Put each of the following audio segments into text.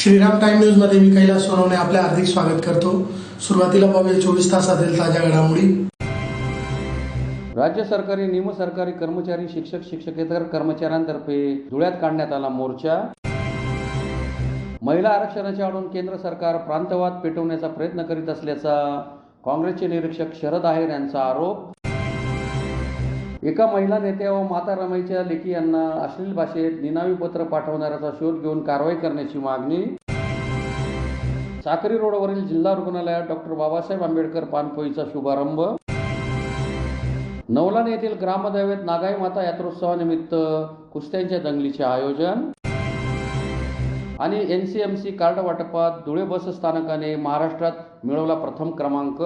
Shriram time news मध्ये मी कैलास सोनवणे आपले हार्दिक स्वागत करतो। सुरुवातीला पाहूया 24 तासातील ताज्या घडामोडी। राज्य सरकारी निमसरकारी कर्मचारी शिक्षकेतर कर्मचाऱ्यांतर्फे धुळ्यात काढण्यात आला मोर्चा। महिला आरक्षणाच्या आडून केंद्र सरकार प्रांतवाद पेटवण्याचा प्रयत्न करीत असल्याचा काँग्रेसचे निरीक्षक शरद आहेर यांचा आरोप। एका महिला नेत्या व माता रमाईच्या लेकी यांना अश्लील भाषेत निनावी पत्र पाठवणाऱ्याचा शोध घेऊन कारवाई करण्याची मागणी। साक्री रोडवरील जिल्हा रुग्णालयात डॉक्टर बाबासाहेब आंबेडकर पानपोईचा शुभारंभ। नवलान येथील ग्रामदैवत नागाई माता यात्रोत्सवानिमित्त कुस्त्यांच्या दंगलीचे आयोजन। आणि NCMC कार्ड वाटपात धुळे बस स्थानकाने महाराष्ट्रात मिळवला प्रथम क्रमांक।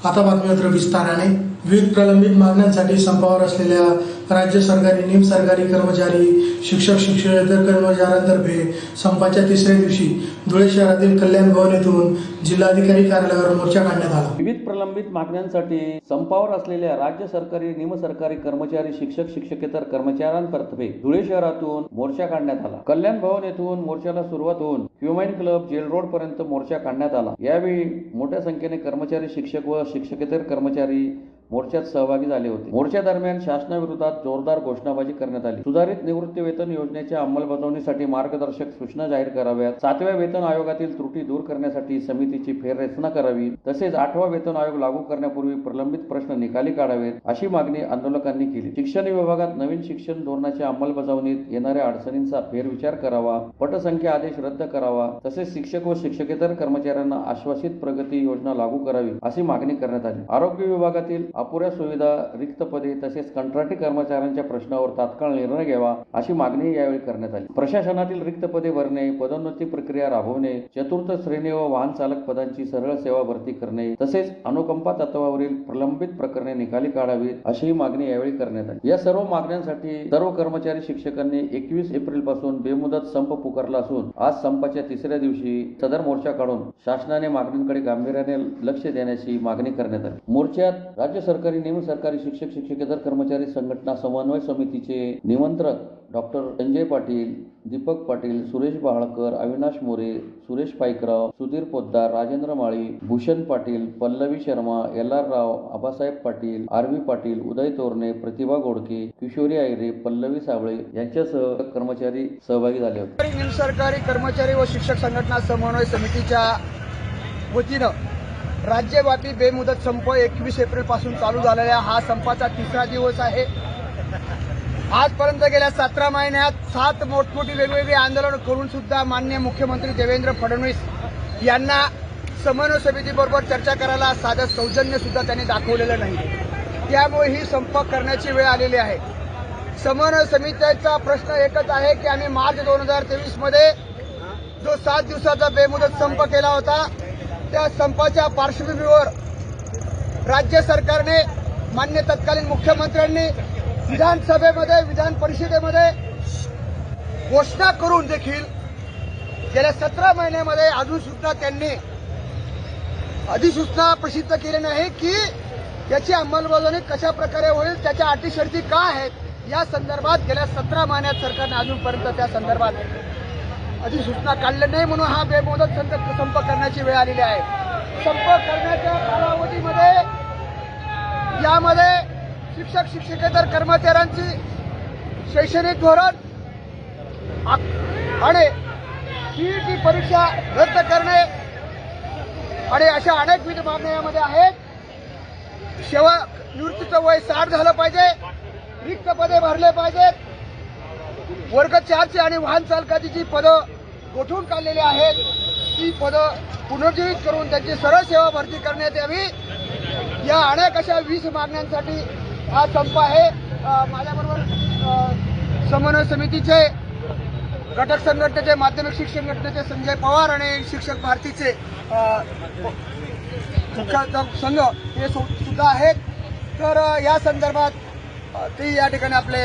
आता बातमीपत्र विस्ताराने। विविध प्रलंबित मागण्यांसाठी संपावर असलेल्या राज्य सरकारी निमसरकारी कर्मचारी शिक्षकेतर कर्मचाऱ्यांतर्फे संपाच्या तिसऱ्या दिवशी धुळे शहरातील कल्याण भवन येथून जिल्हाधिकारी कार्यालयावर मोर्चा काढण्यात आला। विविध प्रलंबित मागण्यांसाठी संपावर असलेल्या राज्य सरकारी निमसरकारी कर्मचारी शिक्षकेतर कर्मचाऱ्यांतर्फे धुळे शहरातून मोर्चा काढण्यात आला। कल्याण भवन येथून मोर्चाला सुरुवात होऊन ह्युमन क्लब जेल रोड पर्यंत मोर्चा काढण्यात आला। यावेळी मोठ्या संख्येने कर्मचारी शिक्षक व शिक्षकेतर कर्मचारी मोर्चात सहभागी झाले होते। मोर्चा दरम्यान शासनाविरोधात जोरदार घोषणाबाजी करण्यात आली। सुधारित निवृत्ती वेतन योजनेच्या अंमलबजावणीसाठी मार्गदर्शक सूचना जाहीर कराव्यात। 7व्या वेतन आयोगातील त्रुटी दूर करण्यासाठी समितीची फेररचना करावी। तसेच 8वा वेतन आयोग लागू करण्यापूर्वी प्रलंबित प्रश्न निकाली काढावेत अशी मागणी आंदोलकांनी केली। शिक्षण विभागात नवीन शिक्षण धोरणाच्या अंमलबजावणीत येणाऱ्या अडचणींचा फेरविचार करावा। पटसंख्या आदेश रद्द करावा। तसेच शिक्षक व शिक्षकेतर कर्मचाऱ्यांना आश्वासित प्रगती योजना लागू करावी अशी मागणी करण्यात आली। आरोग्य विभागातील अपुऱ्या सुविधा, रिक्त पदे तसेच कंत्राटी कर्मचाऱ्यांच्या प्रश्नावर तात्काळ निर्णय घ्यावा अशी मागणी यावेळी करण्यात आली। प्रशासनातील रिक्त पदे भरणे, पदोन्नती प्रक्रिया राबवणे, चतुर्थ श्रेणी व वाहन चालक पदांची सरळ सेवा भरती करणे तसेच अनुकंपा तत्वावरील प्रलंबित प्रकरणे निकाली काढावीत अशी मागणी यावेळी करण्यात आली। या सर्व मागण्यांसाठी सर्व कर्मचारी शिक्षकांनी 21 एप्रिल पासून बेमुदत संप पुकारला असून आज संपाच्या तिसऱ्या दिवशी सदर मोर्चा काढून शासनाने मागणींकडे गांभीर्याने लक्ष देण्याची मागणी करण्यात आली। मोर्चात राज्य सरकारी निमसरकारी शिक्षकेतर कर्मचारी संघटना समन्वय समितीचे निमंत्रक डॉक्टर संजय पाटील, दीपक पाटील, सुरेश बहाळकर, अविनाश मोरे, सुरेश पाईकराव, सुधीर पोद्दार, राजेंद्र माळी, भूषण पाटील, पल्लवी शर्मा, LR राव, आबासाहेब पाटील, RV पाटील, उदय तोरणे, प्रतिभा गोडके, किशोरी आयरे, पल्लवी सावळे यांच्यासह कर्मचारी सहभागी झाले होते। निमसरकारी कर्मचारी व शिक्षक संघटना समन्वय समितीच्या वतीनं राज्यव्यापी बेमुदत संप 21 एप्रिल पासून चालू झालेला हा संपाचा तिसरा दिवस आहे। आजपर्यंत गेल्या 17 महिन्यात 7 मोठमोठी वेगवेगळी आंदोलन करून सुद्धा माननीय मुख्यमंत्री देवेंद्र फडणवीस यांना समन्वय समितीबरोबर चर्चा करायला साधं सौजन्य सुद्धा त्यांनी दाखवलेलं नाही। त्यामुळे ही संप करण्याची वेळ आलेली आहे। समन्वय समितीचा प्रश्न एकच आहे की आम्ही मार्च 2023 मध्ये जो 7 दिवसाचा बेमुदत संप केला होता त्या संपाच्या पार्श्वभूमीवर राज्य सरकारने मान्य तत्कालीन मुख्यमंत्र्यांनी विधानसभेमध्ये विधान परिषदेमध्ये घोषणा करून देखील गेल्या 17 महिन्यामध्ये अजून सुद्धा त्यांनी अधिसूचना प्रसिद्ध केली नाही की याची अंमलबजावणी कशा प्रकारे होईल, त्याच्या अटी शर्ती काय आहेत या संदर्भात गेल्या 17 महिन्यात सरकारने अजूनपर्यंत त्या संदर्भात अधिसूचना काढली नाही। म्हणून हा बेमुदत संप करण्याची वेळ आलेली आहे। संप करण्याच्या कालावधीमध्ये यामध्ये शिक्षकेतर कर्मचाऱ्यांची शैक्षणिक धोरण आणि CET परीक्षा रद्द करणे आणि अशा अनेक विविध मागण्या यामध्ये आहेत। सेवा निवृत्तीचं वय 60 झालं पाहिजे, रिक्त पदे भरले पाहिजेत, वर्ग 4ची आणि वाहन चालकाची जी पदं गोठवून काढलेली आहेत ती पदं पुनर्जीवित करून त्यांची सरळ सेवा भरती करण्यात यावी। या अनेक अशा 20 मागण्यांसाठी हा संप आहे। माझ्याबरोबर समन्वय समितीचे घटक संघटनेचे माध्यमिक शिक्षक संघटनेचे संजय पवार आणि शिक्षक भारतीचे संघ हे सुद्धा आहेत। तर या संदर्भात ते या ठिकाणी आपले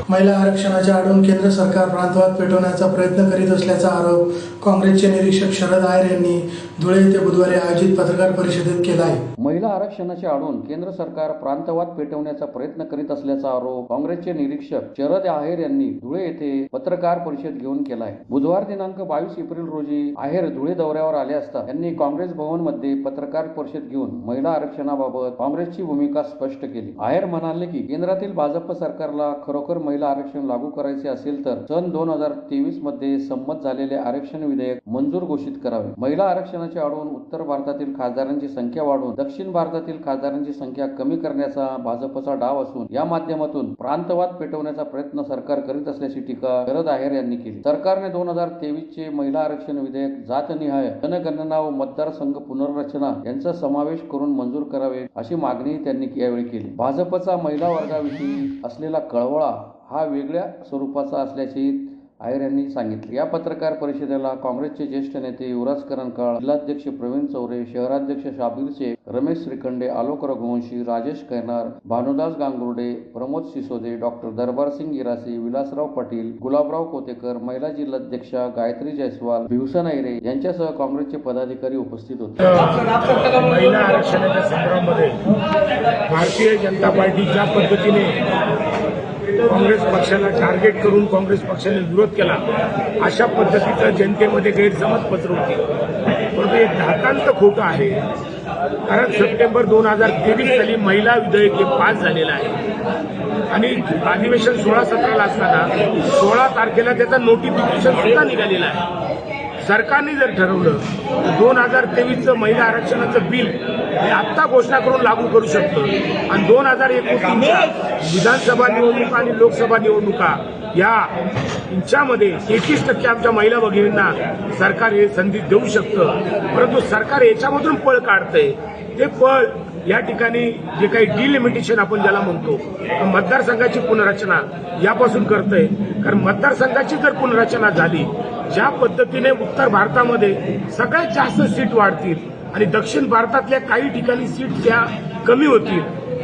महिला आरक्षणाच्या आडून केंद्र सरकार प्रांतवाद पेटवण्याचा प्रयत्न करीत असल्याचा आरोप काँग्रेसचे निरीक्षक शरद आहेर यांनी धुळे येथे बुधवारी आयोजित पत्रकार परिषदेत केला आहे. महिला आरक्षणाच्या आडून केंद्र सरकार प्रांतवाद पेटवण्याचा प्रयत्न करीत असल्याचा आरोप काँग्रेसचे निरीक्षक शरद आहेर यांनी धुळे येथे पत्रकार परिषद घेऊन केला आहे. बुधवार दिनांक 22 एप्रिल रोजी आहेर धुळे दौऱ्यावर आले असता त्यांनी काँग्रेस भवन मध्ये पत्रकार परिषद घेऊन महिला आरक्षणाबाबत काँग्रेसची भूमिका स्पष्ट केली. आहेर म्हणाले की केंद्रातील भाजप सरकारला खरोखर महिला आरक्षण लागू करायचे असेल तर सन 2023 मध्ये संमत झालेले आरक्षण विधेयक मंजूर घोषित करावे. महिला आरक्षणाच्या आडून उत्तर भारतातील खासदारांची संख्या वाढवून दक्षिण भारतातील खासदारांची संख्या कमी करण्याचा भाजपचा डाव असून या माध्यमातून प्रांतवाद पेटवण्याचा प्रयत्न सरकार करीत असल्याची टीका शरद आहेर यांनी केली. सरकारने 2023 चे महिला आरक्षण विधेयक जातनिहाय जनगणना व मतदारसंघ पुनर्रचना यांचा समावेश करून मंजूर करावे अशी मागणी त्यांनी यावेळी केली. भाजपचा महिला वर्गाविषयी असलेला कळवळा हा वेगळ्या स्वरूपाचा असल्याचे आहेर यांनी सांगितले. या पत्रकार परिषदेला काँग्रेसचे ज्येष्ठ नेते युवराज करंकाळ, जिल्हाध्यक्ष प्रवीण चौरे, शहराध्यक्ष शाबीर शेख, रमेश श्रीखंडे, आलोक रघुवंशी, राजेश कैनार, भानुदास गांगुर्डे, प्रमोद सिसोदे, डॉक्टर दरबारसिंग गिरासे, विलासराव पाटील, गुलाबराव कोतेकर, महिला जिल्हाध्यक्षा गायत्री जयस्वाल, भिवसन ऐरे यांच्यासह काँग्रेसचे पदाधिकारी उपस्थित होते. महिला आरक्षणाच्या संदर्भामध्ये भारतीय जनता पार्टी ज्या पद्धतीने काँग्रेस पक्षाला टार्गेट करून काँग्रेस पक्षाने विरोध केला, अशा पद्धतीचा जनतेमध्ये गैरसमज पसरवते. परंतु हे धाकांत खोटं आहे. कारण सप्टेंबर 2023 साली महिला विधेयक हे पास झालेलं आहे आणि अधिवेशन 16-17 असताना 16 तारखेला त्याचं नोटिफिकेशन सुद्धा निघालेलं आहे. सरकारने जर ठरवलं 2023चं महिला आरक्षणाचं बिल हे आत्ता घोषणा करून लागू करू शकतं आणि 2029च्या विधानसभा निवडणुका आणि लोकसभा निवडणुका यांच्यामध्ये 31% आमच्या महिला भगिनींना सरकार हे संधी देऊ शकतं. परंतु सरकार याच्यामधून पळ काढतंय. ते पळ या ठिकाणी जे काही डिलिमिटेशन आपण ज्याला म्हणतो मतदारसंघाची पुनर्रचना यापासून करतंय. कारण मतदारसंघाची जर पुनर्रचना झाली, ज्या पद्धतीने उत्तर भारतामध्ये सगळ्यात जास्त सीट वाढतील आणि दक्षिण भारतातल्या काही ठिकाणी सीट त्या कमी होतील.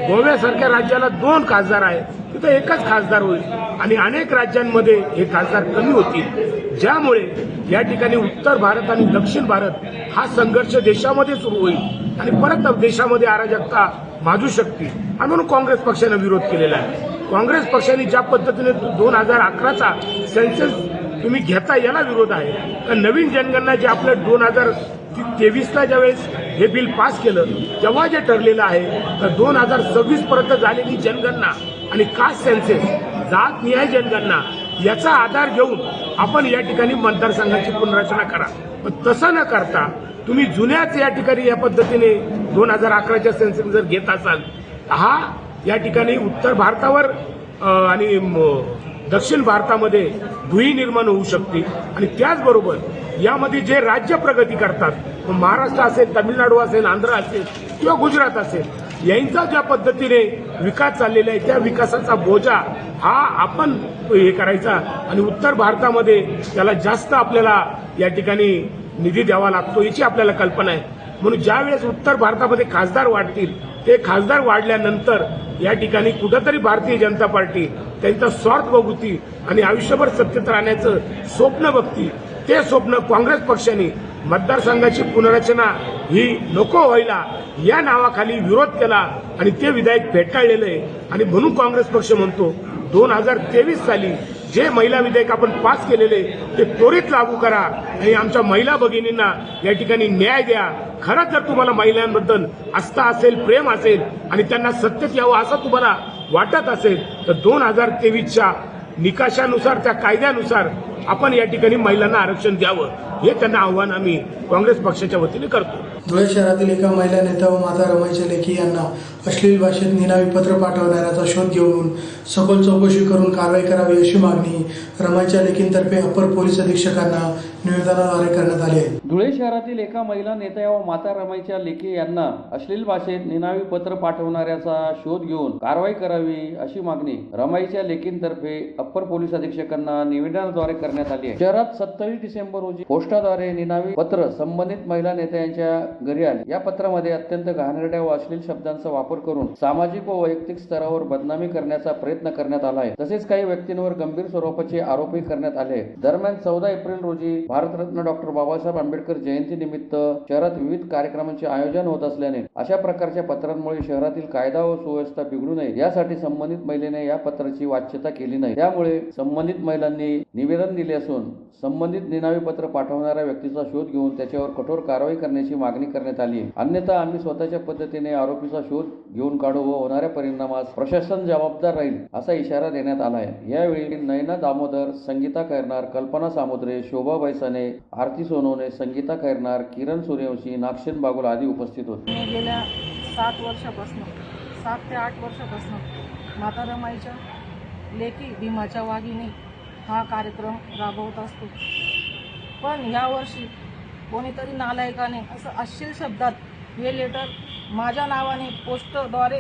गोव्यासारख्या राज्याला 2 खासदार आहेत, तिथं एकच खासदार होईल आणि अनेक राज्यांमध्ये हे खासदार कमी होतील. ज्यामुळे या ठिकाणी उत्तर भारत आणि दक्षिण भारत हा संघर्ष देशामध्ये सुरू होईल आणि परत देशामध्ये अराजकता माजू शकते आणि म्हणून काँग्रेस पक्षाने विरोध केलेला आहे. काँग्रेस पक्षाने ज्या पद्धतीने 2011चा सेन्सस तुम्ही घेता याला विरोध आहे. तर नवीन जनगणना जे आपलं 2023ला ज्यावेळेस हे बिल पास केलं तेव्हा जे ठरलेलं आहे तर 2026 पर्यंत झालेली जनगणना आणि कास्ट सेन्सेस जातनिहाय जनगणना याचा आधार घेऊन आपण या ठिकाणी मतदारसंघाची पुनर्रचना करा. पण तसं न करता तुम्ही जुन्याच या ठिकाणी या पद्धतीने 2011च्या सेन्सेस जर घेत असाल, हा या ठिकाणी उत्तर भारतावर आणि दक्षिण भारतामध्ये दुही निर्माण होऊ शकते. आणि त्याचबरोबर यामध्ये जे राज्य प्रगती करतात, महाराष्ट्र असेल, तामिळनाडू असेल, आंध्र असेल किंवा गुजरात असेल, यांचा ज्या पद्धतीने विकास चाललेला आहे त्या विकासाचा बोजा हा आपण हे करायचा आणि उत्तर भारतामध्ये त्याला जास्त आपल्याला या ठिकाणी निधी द्यावा लागतो याची आपल्याला कल्पना आहे. म्हणून ज्यावेळेस उत्तर भारतामध्ये खासदार वाढतील, ते खासदार वाढल्यानंतर या ठिकाणी कुठंतरी भारतीय जनता पार्टी त्यांचा स्वार्थ बघती आणि आयुष्यभर सत्तेत राहण्याचं स्वप्न बघती. ते स्वप्न काँग्रेस पक्षाने मतदारसंघाची पुनर्रचना ही नको व्हायला या नावाखाली विरोध केला आणि ते विधेयक फेटाळलेलं आहे. आणि म्हणून काँग्रेस पक्ष म्हणतो 2023 साली जे महिला विधेयक आपण पास केलेले ते त्वरित लागू करा आणि आमच्या महिला भगिनींना या ठिकाणी न्याय द्या. खरंच जर तुम्हाला महिलांबद्दल आस्था असेल, प्रेम असेल आणि त्यांना सत्तेत यावं असं तुम्हाला वाटत असेल तर 2023च्या निकषानुसार, त्या कायद्यानुसार आपण या ठिकाणी महिलांना आरक्षण द्यावं, हे त्यांना आव्हान आम्ही काँग्रेस पक्षाच्या वतीने करतो. धुळे शहरातील एका महिला नेता व माता रमाईच्या लेखी यांना अश्लील भाषेत निनावी पत्र पाठवणाऱ्याचा शोध घेऊन सखोल चौकशी करून कारवाई करावी अशी मागणी रमाईच्या लेखींतर्फे अपर पोलीस अधीक्षकांना निवेदनाद्वारे करण्यात आली आहे. धुळे शहरातील एका महिला नेत्या व माता रमाईच्या लेखी यांना अश्लील भाषेत निनावी पत्र पाठवणाऱ्याचा शोध घेऊन कारवाई करावी अशी मागणी रमाईच्या लेखींतर्फे अप्पर पोलीस अधीक्षकांना निवेदनाद्वारे करण्यात आली आहे. शहरात 27 डिसेंबर रोजी पोस्टाद्वारे निनावी पत्र संबंधित महिला नेत्यांच्या घरी आले. या पत्रामध्ये अत्यंत घाणेरड्या व अश्लील शब्दांचा वापर वापर करून सामाजिक व वैयक्तिक स्तरावर बदनामी करण्याचा प्रयत्न करण्यात आला आहे. तसेच काही व्यक्तींवर गंभीर स्वरूपाचे आरोपही करण्यात आले आहेत. दरम्यान 14 एप्रिल रोजी भारतरत्न डॉक्टर बाबासाहेब आंबेडकर जयंतीनिमित्त शहरात विविध कार्यक्रमांचे आयोजन होत असल्याने अशा प्रकारच्या पत्रांमुळे शहरातील कायदा व सुव्यवस्था बिघडू नये यासाठी संबंधित महिलेने या पत्राची वाच्यता केली नाही. त्यामुळे संबंधित महिलांनी निवेदन दिले असून संबंधित निनावी पत्र पाठवणाऱ्या व्यक्तीचा शोध घेऊन त्याच्यावर कठोर कारवाई करण्याची मागणी करण्यात आली आहे. अन्यथा आम्ही स्वतःच्या पद्धतीने आरोपीचा शोध घेऊन काढू व होणाऱ्या परिणामास प्रशासन जबाबदार राहील असा इशारा देण्यात आला आहे. यावेळी नयना दामोदर, संगीता खैरनार, कल्पना सामुद्रे, शोभा बैसाने, आरती सोनवणे, संगीता खैरनार, किरण सूर्यवंशी, नागशेन बागुल आदी उपस्थित होते. मी गेल्या 7 ते 8 वर्षापासून माता रमाईच्या लेकी भीमाच्या वाघिणी हा कार्यक्रम राबवत असतो. पण यावर्षी कोणीतरी नालायकाने असं अश्लील शब्दात हे लेटर माझ्या नावाने पोस्टद्वारे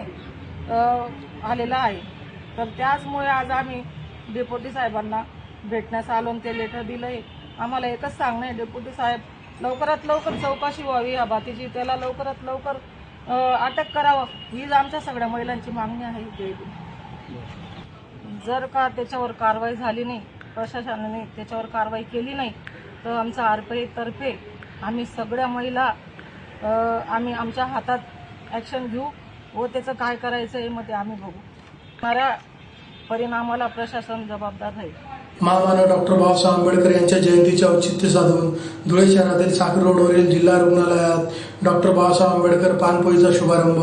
आलेलं आहे. तर त्याचमुळे आज आम्ही डेप्युटी साहेबांना भेटण्यास आलो आणि ते लेटर दिलं आहे. आम्हाला एकच सांगणं आहे, डेप्युटी साहेब लवकरात लवकर चौकशी व्हावी या बातीची, त्याला लवकरात लवकर अटक करावं हीच आमच्या सगळ्या महिलांची मागणी आहे. जर का त्याच्यावर कारवाई झाली नाही, प्रशासनाने त्याच्यावर कारवाई केली नाही, तर आमचा आरपीआय तर्फे आम्ही सगळ्या महिला आम्ही आमच्या हातात ॲक्शन घेऊ व त्याचं काय करायचं आहे मग ते आम्ही बघू. येणाऱ्या परिणामाला प्रशासन जबाबदार राहील. महामानव डॉक्टर बाबासाहेब आंबेडकर यांच्या जयंतीचे औचित्य साधून धुळे शहरातील साखर रोडवरील जिल्हा रुग्णालयात डॉक्टर बाबासाहेब आंबेडकर पानपोईचा शुभारंभ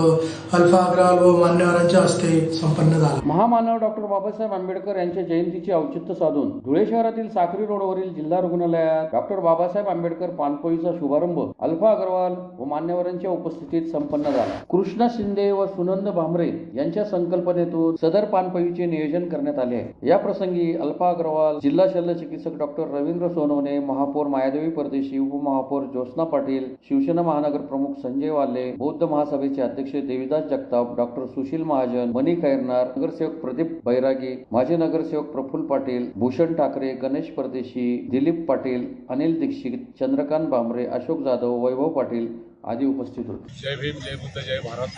अल्फा अग्रवाल व मान्यवरांच्या हस्ते संपन्न झाला. महामानव डॉक्टर बाबासाहेब आंबेडकर यांच्या जयंतीचे औचित्य साधून धुळे शहरातील साखरी रोडवरील जिल्हा रुग्णालयात डॉक्टर बाबासाहेब आंबेडकर पानपोईचा शुभारंभ अल्फा अग्रवाल व मान्यवरांच्या उपस्थितीत संपन्न झाला. कृष्णा शिंदे व सुनंद भामरे यांच्या संकल्पनेतून सदर पानपोईचे नियोजन करण्यात आले आहे. या प्रसंगी अल्फा अग्रवाल, जिल्हा शल्य चिकित्सक डॉक्टर रवींद्र सोनवणे, महापौर मायादेवी परदेशी, उपमहापौर ज्योत्स्ना पाटील, शिवसेना महानगर प्रमुख संजय वाले, बौद्ध महासभेचे अध्यक्ष देविदास जगताप, डॉक्टर सुशील महाजन, मनी खैरनार, नगरसेवक प्रदीप बैरागी, माजी नगरसेवक प्रफुल्ल पाटील, भूषण ठाकरे, गणेश परदेशी, दिलीप पाटील, अनिल दीक्षित, चंद्रकांत भामरे, अशोक जाधव, वैभव पाटील आदी उपस्थित होते. जय भीम, जय बुद्ध, जय भारत.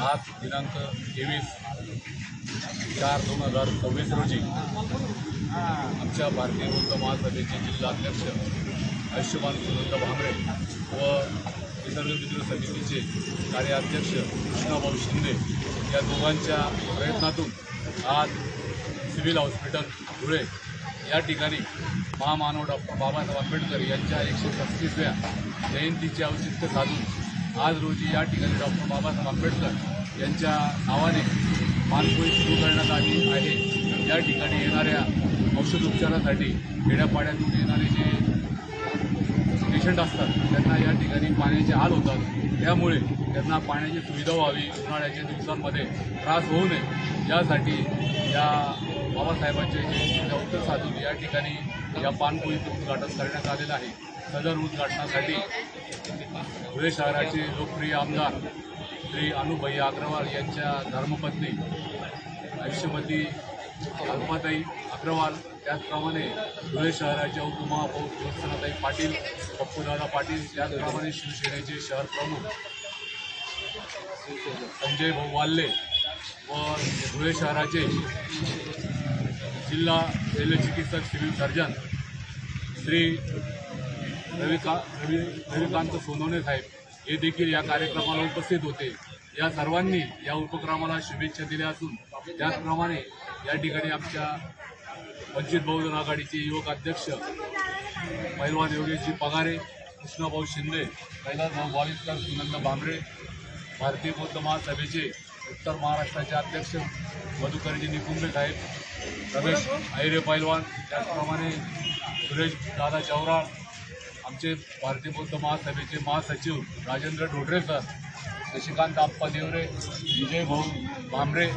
आज दिनांक 23/4/2024 रोजी आमच्या भारतीय बौद्ध महासभेचे जिल्हाध्यक्ष आयुष्यमान सुनंद भामरे व निसर्ग मित्र समितीचे कार्याध्यक्ष कृष्णाभाऊ शिंदे या दोघांच्या प्रयत्नातून आज सिव्हिल हॉस्पिटल धुळे या ठिकाणी महामानव डॉक्टर बाबासाहेब आंबेडकर यांच्या 135व्या जयंतीचे औचित्य साधून आज रोजी या ठिकाणी डॉक्टर बाबासाहेब आंबेडकर यांच्या नावाने पानपोई सुरू करण्यात आली आहे. या ठिकाणी येणाऱ्या औषधोपचारासाठी खेड्यापाड्यातून येणारे जे पेशंट असतात त्यांना या ठिकाणी पाण्याचे हाल होतात. त्यामुळे त्यांना पाण्याची सुविधा व्हावी, उन्हाळ्याच्या दिवसांमध्ये त्रास होऊ नये यासाठी या बाबासाहेबांच्या जयंतीचा उत्तर साधून या ठिकाणी या पानपोईचं उद्घाटन करण्यात आलेलं आहे. सदर उद्घाटनासाठी धुळे शहराचे लोकप्रिय आमदार श्री अनुभाई अग्रवाल यांच्या धर्मपत्नी आयुष्यमती अल्पाताई अग्रवाल, त्याचप्रमाणे धुळे शहराच्या उपमहापौर ज्योत्स्नाताई पाटील, पप्पूदादा पाटील, त्याचप्रमाणे शिवसेनेचे शहर प्रमुख संजय भाऊ वाल्ले व धुळे शहराचे जिल्हा शल्यचिकित्सक सिव्हिल सर्जन श्री रविकांत सोनवणे साहेब हे देखील या कार्यक्रमाला उपस्थित होते. या सर्वांनी या उपक्रमाला शुभेच्छा दिल्या असून त्याचप्रमाणे या ठिकाणी आमच्या वंचित बहुजन आघाडीचे युवक अध्यक्ष पैलवान योगेशजी पगारे, कृष्णाभाऊ शिंदे, कैलासभाऊ वालिस्कर, सुनंद भामरे, भारतीय बौद्ध महासभेचे उत्तर महाराष्ट्राचे अध्यक्ष मधुकरजी निकुंबे साहेब, रमेश आहिरे पैलवान, त्याचप्रमाणे सुरेश दादा चौराळ, आमचे भारतीय बौद्ध महासभेचे महासचिव राजेंद्र ढोडरे सर, शशिकांत आप्पा देवरे, विजय भाऊ भामरे,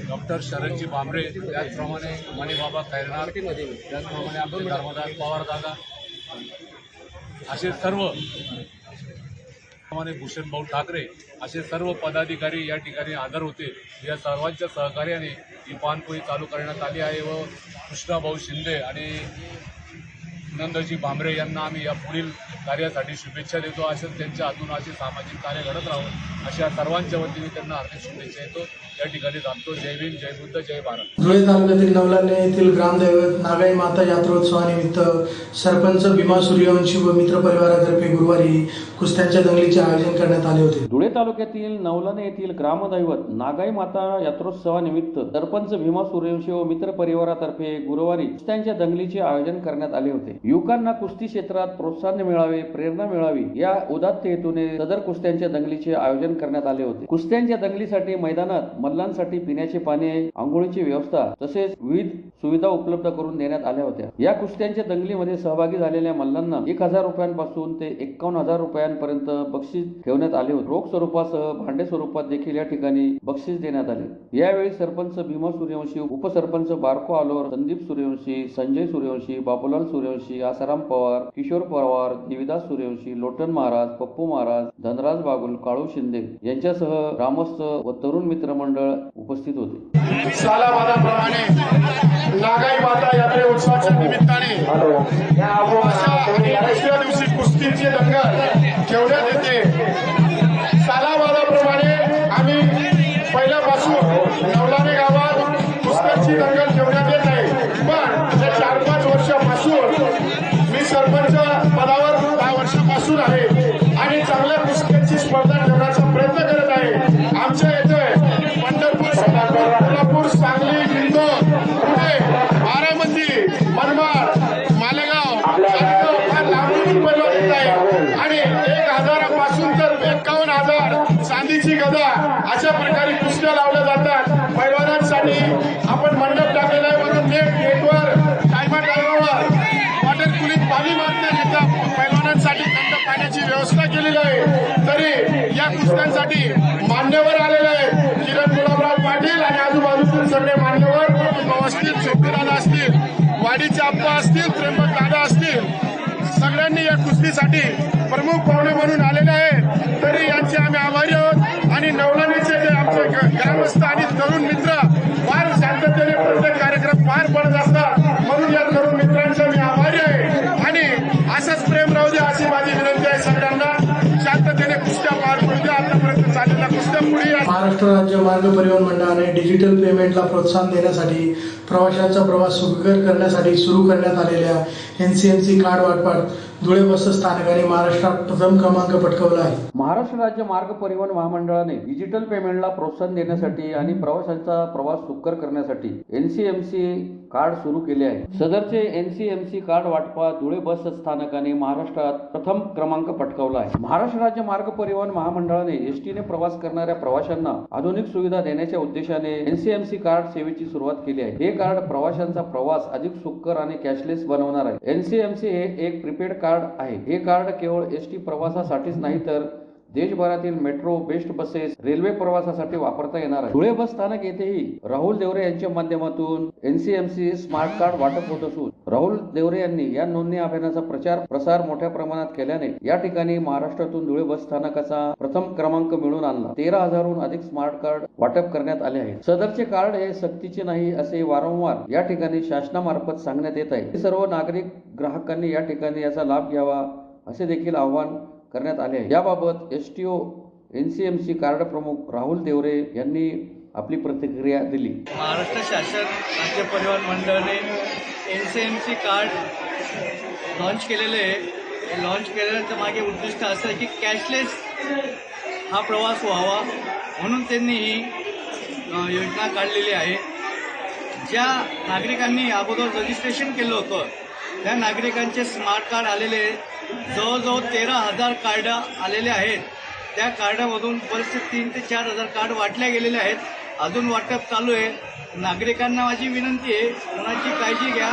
डॉक्टर शरदजी भामरे, त्याचप्रमाणे मणिबाबा खैरनार, त्याचप्रमाणे आमचे धर्मदास पवार दादा, असे सर्व भूषण भाऊ ठाकरे असे सर्व पदाधिकारी या ठिकाणी हजर होते. या सर्वांच्या सहकार्याने ही पानपोई चालू करण्यात आली आहे व कृष्णाभाऊ शिंदे आणि नंदजी भामरे यांना आम्ही या पुढील कार्यासाठी शुभेच्छा देतो. असंच त्यांच्या हातून असे सामाजिक कार्य घडत राहून अशा सर्वांच्या वतीने त्यांना हार्दिक शुभेच्छा देतो. या ठिकाणी थांबतो. जय भीम, जय बुद्ध, जय भारत. धुळे तालुक्यातील नवलाने येथील ग्रामदैवत नागाई माता यात्रोत्सवानिमित्त सरपंच भीमा सूर्यवंशी व मित्र परिवारातर्फे गुरुवारी कुस्त्यांच्या दंगलीचे आयोजन करण्यात आले होते. धुळे तालुक्यातील नवलाने येथील ग्रामदैवत नागाई माता यात्रोत्सवानिमित्त सरपंच भीमा सूर्यवंशी व मित्र परिवारातर्फे गुरुवारी कुस्त्यांच्या दंगलीचे आयोजन करण्यात आले होते. युवकांना कुस्ती क्षेत्रात प्रोत्साहन मिळावे, प्रेरणा मिळावी या उदात्त हेतूने सदर कुस्त्यांच्या दंगलीचे आयोजन करण्यात आले होते. कुस्त्यांच्या दंगलीसाठी मैदानात मल्लांसाठी पिण्याचे पाणी, आंघोळीची व्यवस्था तसेच विविध सुविधा उपलब्ध करून देण्यात आल्या होत्या. या कुस्त्यांच्या दंगलीमध्ये सहभागी झालेल्या मल्लांना 1,000 रुपयांपासून ते 51,000 रुपयांपर्यंत बक्षीस ठेवण्यात आले होते. रोख स्वरूपासह भांडे स्वरूपात देखील या ठिकाणी बक्षीस देण्यात आले. यावेळी सरपंच भीमा सूर्यवंशी, उपसरपंच बारको आलोर, संदीप सूर्यवंशी, संजय सूर्यवंशी, बाबूलाल सूर्यवंशी, आसाराम पवार, किशोर पवार, देविदास सूर्यवंशी, लोटन महाराज, पप्पू महाराज, धनराज बागुल, काळू शिंदे यांच्यासह ग्रामस्थ व तरुण मित्र मंडळ उपस्थित होते. सालाबादाप्रमाणे नागाई माता यात्रे उत्सवाच्या निमित्ताने दुसऱ्या दिवशी कुस्तीची दंगल ठेवण्यात येते. सालाबादाप्रमाणे आम्ही पहिल्यापासून नवलाने गावात कुस्त्यांची दंगल ठेवण्यात येत आहे. पण या 4-5 वर्षापासून मी सरपंच पदावर 10 वर्षापासून आहे आणि चांगल्या कुस्त्यांची स्पर्धा ठेवण्याचा प्रयत्न करत आहे. आमच्या येथे पंढरपूर, सोलापूर, सांगली, इंदोर, पुणे, बारामती, मनमाड, मालेगाव फार लांबून पैलवान येत आहे आणि 1,000 पासून तर 51,000 चांदीची गदा अशा प्रकारे कुस्त्या लावल्या जातात. पैलवानांसाठी आपण मंडप टाकलेला आहे. म्हणून गेटवर टायमावर वॉटर कुलिंग पाणी मारण्याकरिता पैलवानांसाठी थंड पाण्याची व्यवस्था केलेली आहे. तरी या कुस्त्यांसाठी मान्यवर आलेले आहेत. किरण गुलाबराव पाटील आणि आजूबाजूतील सगळे मान्यवर असतील, शेट्टीदादा असतील, वाडीचे आप्पा असतील, त्र्यंबक दादा असतील, सगळ्यांनी या कुस्तीसाठी प्रमुख पाहुणे म्हणून आलेले आहेत. तरी यांचे आम्ही आभारी आहोत आणि नवलानेचे जे आमचे ग्रामस्थ आणि तरुण मित्र फार शांततेने प्रत्येक कार्यक्रम पार पडत असतात. म्हणून या तरुण मित्रांचे मी आभारी आहे आणि असंच प्रेम राहू दे अशी माझी विनंती आहे. सगळ्यांना शांततेने कुस्त्या पार पडू द्या. आतापर्यंत चाललेल्या कुस्त्या पुढे. महाराष्ट्र राज्य मार्ग परिवहन मंडळाने डिजिटल पेमेंटला प्रोत्साहन देण्यासाठी प्रवाशांचा प्रवास सुखकर करण्यासाठी सुरू करण्यात आलेल्या NCMC कार्ड वाटपात धुळे बस स्थानकाने महाराष्ट्रात प्रथम क्रमांक पटकावला आहे. महाराष्ट्र राज्य मार्ग परिवहन महामंडळाने डिजिटल पेमेंटला प्रोत्साहन देण्यासाठी आणि प्रवाशांचा प्रवास सुकर करण्यासाठी NCMC कार्ड सुरू केले आहे. सदरचे NCMC कार्ड वाटपात धुळे बस स्थानकाने महाराष्ट्रात प्रथम क्रमांक पटकावला आहे. महाराष्ट्र राज्य मार्ग परिवहन महामंडळाने एसटीने प्रवास करणाऱ्या प्रवाशांना आधुनिक सुविधा देण्याच्या उद्देशाने NCMC कार्ड सेवेची सुरुवात केली आहे. हे कार्ड प्रवाशांचा प्रवास अधिक सुकर आणि कॅशलेस बनवणार आहे. NCMC हे एक प्रीपेड कार्ड आहे. हे कार्ड केवळ एसटी प्रवासासाठीच नाही तर देशभरातील मेट्रो, बेस्ट बसेस, रेल्वे प्रवासासाठी वापरता येणार आहे. धुळे बस स्थानक येथेही राहुल देवरे यांच्या माध्यमातून NCMC स्मार्ट कार्ड वाटप होत असून राहुल देवरे यांनी या नोंदणी अभियानाचा प्रचार प्रसार मोठ्या प्रमाणात केल्याने या ठिकाणी महाराष्ट्रातून धुळे बस स्थानकाचा प्रथम क्रमांक मिळवून आणला. 13,000हून अधिक स्मार्ट कार्ड वाटप करण्यात आले आहे. सदरचे कार्ड हे सक्तीचे नाही असे वारंवार या ठिकाणी शासनामार्फत सांगण्यात येत आहे. सर्व नागरिक ग्राहकांनी या ठिकाणी याचा लाभ घ्यावा असे देखील आवाहन करण्यात आले आहे. याबाबत STO NCMC कार्ड प्रमुख राहुल देवरे यांनी आपली प्रतिक्रिया दिली. महाराष्ट्र शासन राज्य परिवहन मंडळाने NCMC कार्ड लॉन्च केलेले आहे. लॉन्च केल्याचं मागे उद्दिष्ट असं आहे की कॅशलेस हा प्रवास व्हावा म्हणून त्यांनी ही योजना काढलेली आहे. ज्या नागरिकांनी अगोदर रजिस्ट्रेशन केलं होतं त्या नागरिकांचे स्मार्ट कार्ड आलेले जवळजवळ 13,000 कार्ड आलेले आहेत. त्या कार्डामधून बरेचसे 3,000 ते 4,000 कार्ड वाटल्या गेलेले आहेत. अजून वाटप चालू आहे. नागरिकांना माझी विनंती आहे, कोणाची काळजी घ्या,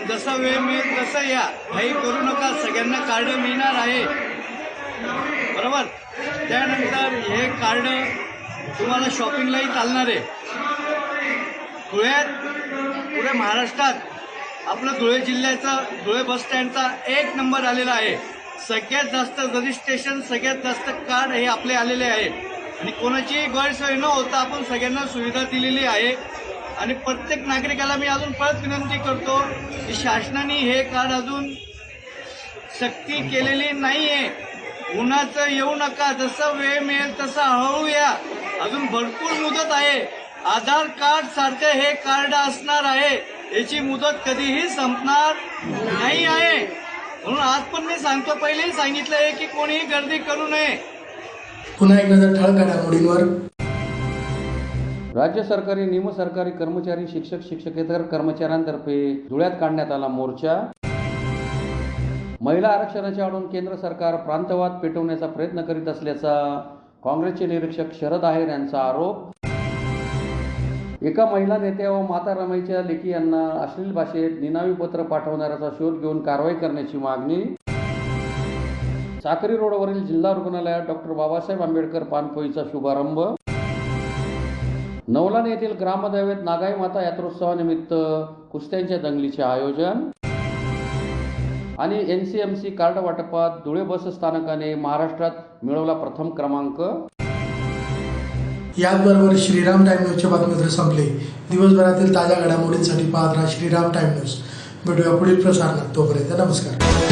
जसा वेळ मिळेल तसं या, घाई करू नका. सगळ्यांना कार्ड मिळणार आहे, बरोबर. त्यानंतर हे कार्ड तुम्हाला शॉपिंगलाही चालणार आहे. धुळ्यात पुढे महाराष्ट्रात आपलं धुळे जिल्ह्याचा धुळे बस स्टँडचा 1 नंबर आलेला आहे. सगळ्यात जास्त रजिस्ट्रेशन, सगळ्यात जास्त कार्ड हे आपले आलेले आहेत आणि कोणाची गैरसोय न होता आपण सगळ्यांना सुविधा दिलेली आहे. आणि प्रत्येक नागरिकाला मी अजून परत विनंती करतो की शासनाने हे कार्ड अजून सक्ती केलेली नाहीये. उन्हाचं येऊ नका, जसं वेळ मिळेल तसं हळू या. अजून भरपूर मुदत आहे. आधार कार्ड सारखं हे कार्ड असणार आहे. याची मुदत कधीही संपणार नाही आहे. म्हणून आज पण मी सांगतो, पहिलेही सांगितलं आहे की कोणीही गर्दी करू नये. पुन्हा एक नजर ठळक घडामोडींवर. राज्य सरकारी निमसरकारी कर्मचारी शिक्षक शिक्षकेतर कर्मचाऱ्यांतर्फे धुळ्यात काढण्यात आला मोर्चा. महिला आरक्षणाच्या आडून केंद्र सरकार प्रांतवाद पेटवण्याचा प्रयत्न करीत असल्याचा काँग्रेसचे निरीक्षक शरद आहेर यांचा आरोप. एका महिला नेत्या व माता रमाईच्या लेकी यांना अश्लील भाषेत निनावी पत्र पाठवणाऱ्याचा शोध घेऊन कारवाई करण्याची मागणी. साक्री रोडवरील जिल्हा रुग्णालयात डॉक्टर बाबासाहेब आंबेडकर पानपोईचा शुभारंभ. नवलाने येथील ग्रामदैवत नागाई माता यात्रोत्सवानिमित्त कुस्त्यांच्या दंगलीचे आयोजन. आणि NCMC कार्ड वाटपात धुळे बस स्थानकाने महाराष्ट्रात मिळवला प्रथम क्रमांक. याचबरोबर श्रीराम टाइम न्यूजचे बातमीपत्र संपले. दिवसभरातील ताज्या घडामोडींसाठी पाहत राहा श्रीराम टाइम न्यूज. भेटूया पुढील प्रसारणात. तोपर्यंत नमस्कार.